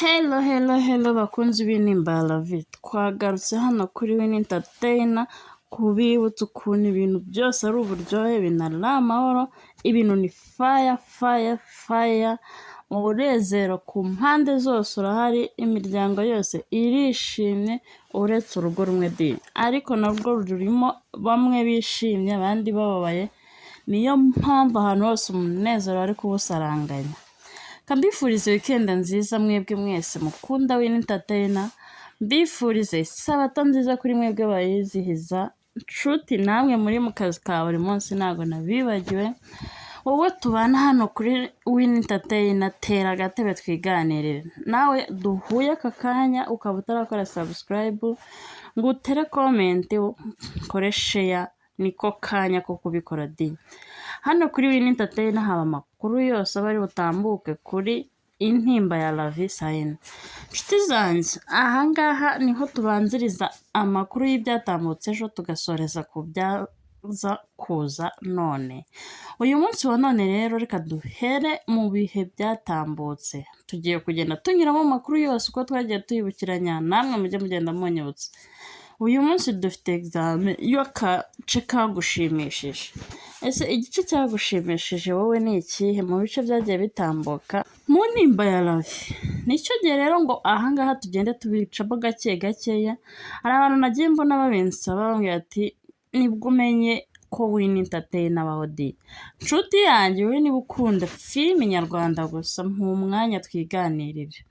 Hello bakunzi b'Inimbalavi, twagarutse hano kuri Win Entertainer kubibutsa ukuntu ibintu byose ari uburyohe, ibintu ari amahoro, ibintu ni fire, umunezero ku mpande zose urahari, imiryango yose irishimye uretse urugo rumwe ariko narwo rurimo bamwe bishimye abandi bababaye, niyo mpamvu ahantu hose umunezero ari kuwusaranganya. Mbifurize weekend nziza mwebwe mwese mukunda Win Entertainer, mbifurize isabato nziza kuri mwebwe bayizihiza, nshuti namwe muri mu kazi ka buri munsi ntago nabibagiwe. Wowe tubana hano kuri Win Entertainer, tera agatebe twiganirire, nawe duhuye aka kanya ukaba utarakora subscribe ngo utere comment ukore share, niko kanya ko kubikora hano kuri Win Entertainer haba amakuru yose abari butambuke kuri intimba ya Lavi Sayine. Nshuti zanjye, ahangaha niho tubanziriza amakuru y'ibyatambutse ejo tugasoreza ku byaza kuza none. Uyu munsi wa none rero reka duhere mu bihe byatambutse, tugiye kugenda tunyuramo amakuru yose uko twagiye tuyibukiranya, namwe mujye mugenda munyibutsa. Uyu munsi dufite examen y'akace kagushimishije. Ese igice cyagushimishije wowe ni ikihe mu bice byagiye bitambuka mu ntimba ya Lavi? Nicyo gihe rero ngo ahangaha tugende tubicamo gakeya. Hari abantu nagiye mbona babinsaba bambwira ati nibwo umenye ko Win Entertainer abaho nshuti yanjye, wowe niba ukunda filime nyarwanda gusa mu mwanya twiganirire.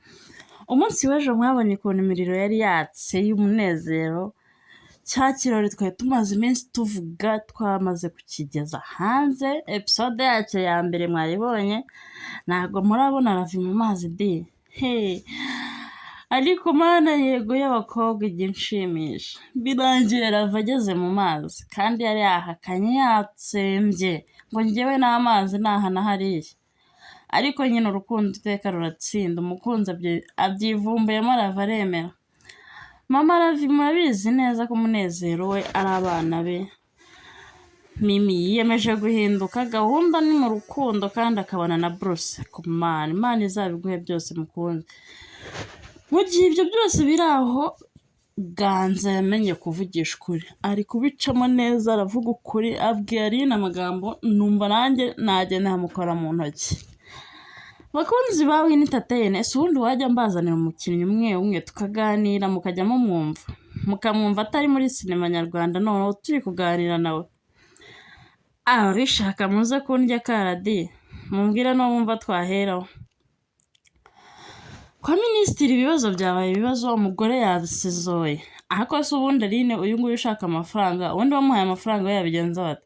Umunsi w'ejo mwabonye ukuntu imiriro yari yatse y'umunezero, cya kirori twari tumaze iminsi tuvuga twamaze kukigeza hanze. Episode yacu ya mbere mwayibonye, ntabwo murabona Lavi mu mazi ariko mana yego y'abakobwa ijya inshimisha. Birangiye Lavi ageze mu mazi kandi yari yahakanye yatsembye ngo njyewe n'amazi naha na hariya, ariko nyine urukundo iteka ruratsinda, umukunzi abyivumbuyemo Lavi aremera. Mama Lavi murabizi neza ko umunezero we ari abana be. Mimi yiyemeje guhinduka, gahunda ni mu rukundo kandi akabana na Bruce. Imana izabiguhe byose mukunzi. Mu gihe ibyo byose biri aho, Ganza yamenye kuvugisha ukuri, ari kubicamo neza, aravuga ukuri, abwira Aline amagambo numva nanjye nagenda nkamukora mu ntoki. Bakunzi ba Win Entertainer, ese ubundi wajya mbazanira umukinnyi umwe tukaganira mukajyamo mukamwumva atari muri sinema nyarwanda, noneho turi kuganira nawe? Abishaka muze kundya karadi mumbwira no wumva twaheraho. Kwa minisitiri ibibazo byabaye ibibazo, umugore yasizoye. Ariko se ubundi Aline uyu nguyu ushaka amafaranga, ubundi bamuhaye amafaranga we yabigenza bate?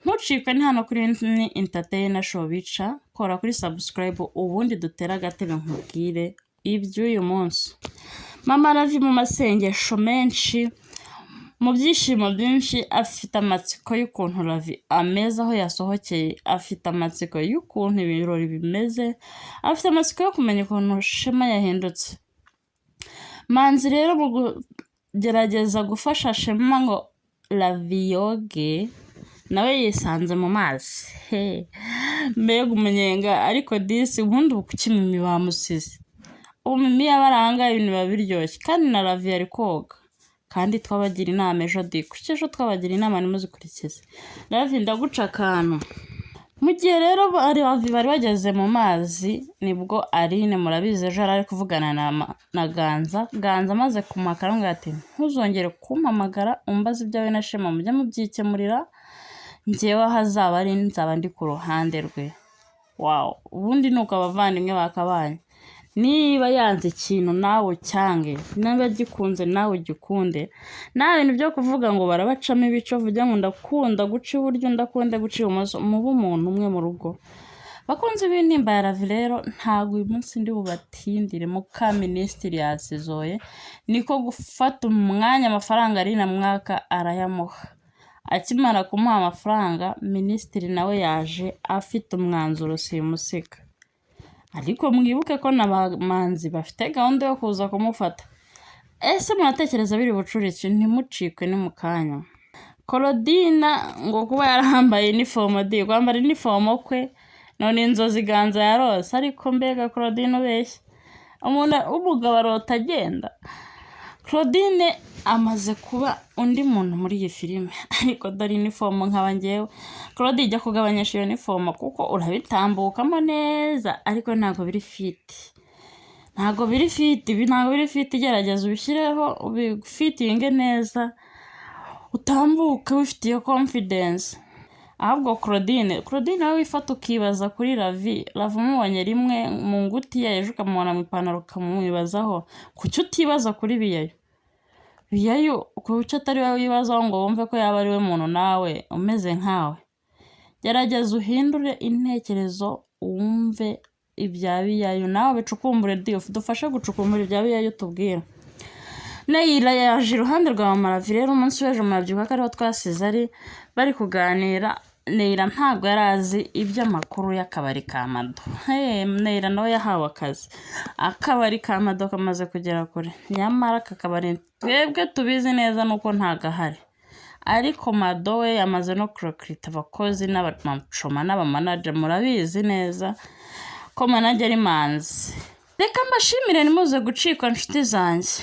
Ntucikwe ni hano kuri Win Entertainer show bica, kora kuri subscribe ubundi dutera agatebe nkubwire iby'uyu munsi. Mama Lavi mu masengesho menshi, mu byishimo byinshi, afite amatsiko y'ukuntu Lavi ameze aho yasohokeye, afite amatsiko y'ukuntu ibirori bimeze, afite amatsiko yo kumenya ukuntu Shema yahindutse. Manzi rero mu kugerageza gufasha Shema ngo Lavi yoge, nawe yisanze mu mazi. Mbega umunyenga, ariko disi ubundi kuki Mimi bamusize? Ubu Mimi yabaranga ibintu biba biryoshye kandi na Lavi yari koga. Kandi twabagira inama ejo kuki ejo twabagira inama nimuzikurikize. Lavi ndaguca akantu. Mu gihe rero Lavi bari bageze mu mazi, nibwo Aline murabizi ejo ari kuvugana na Ganza amaze kumakara ngo ati ntuzongere kumpamagara umbaza ibyawe na Shema, mujye mubyikemurira, njyewe ahazaba ari nzaba ndi ku ruhande rwe. Ubundi nuko abavandimwe bakabanye. Niba yanze ikintu nawe cyange, niba gikunze nawe gikunde, nta bintu byo kuvuga ngo barabacamo ibico vuga ngo ndakunda guca iburyo ndakunda guca ibumoso, muba umuntu umwe mu rugo. Bakunze b'intimba ya Lavi rero, ntabwo uyu munsi ndi bubatindire, muka minisitiri yasizoye, niko gufata umwanya amafaranga ari na mwaka arayamuha. Akimara kumuha amafaranga, minisitiri nawe yaje afite umwanzuro simusika. Ariko mwibuke ko n'abamanzi bafite gahunda yo kuza kumufata. Ese muratekereza biri bucurike? Ntimucikwe ni mu kanya. Korodina ngo kuba yarahambaye inifomo kwambara inifomo kwe none inzozi Ganza yarose, ariko mbega Korodina ubeshya. umuntu umugabo arota agenda. Claudine amaze kuba undi muntu muri iyi filime, ariko dore inifomo nkaba ngewe. Claude ijya kugabanyisha iyo nifomo kuko urabitambukamo neza, ariko ntabwo biri fiti. Ntabwo biri fiti, gerageza ubishyireho ubifitinge neza, utambuke wifite iyo confidence. Ahubwo Claudine wowe wifata ukibaza kuri Ravi umubonye rimwe mu ngutiya, ejo ukamubona mu ipantaro ukamwibazaho. Kuki utibaza kuri Biyayo kuki atari wowe wibazaho ngo wumve ko yaba ari we muntu nawe umeze nkawe? Gerageza uhindure intekerezo, wumve ibya Biyayo nawe bicukumbure, dufashe gucukumbura ibya Biyayo tubwira. Neyira yaje iruhande rwa Mama Ravi rero umunsi w'ejo murabyuka ko ariho twasize ari bari kuganira. Neyira ntabwo yari azi iby'amakuru y'akabari ka Mado. Neyira nawe yahawe akazi. Akabari ka Mado kamaze kugera kure, nyamara aka kabari twebwe tubizi neza nuko ntagahari, ariko Mado we yamaze no kurekrita abakozi n'abamacoma n'abamanager. Murabizi neza ko manager ari Manzi. Reka mbashimire nimuze gucikwa nshuti zanjye.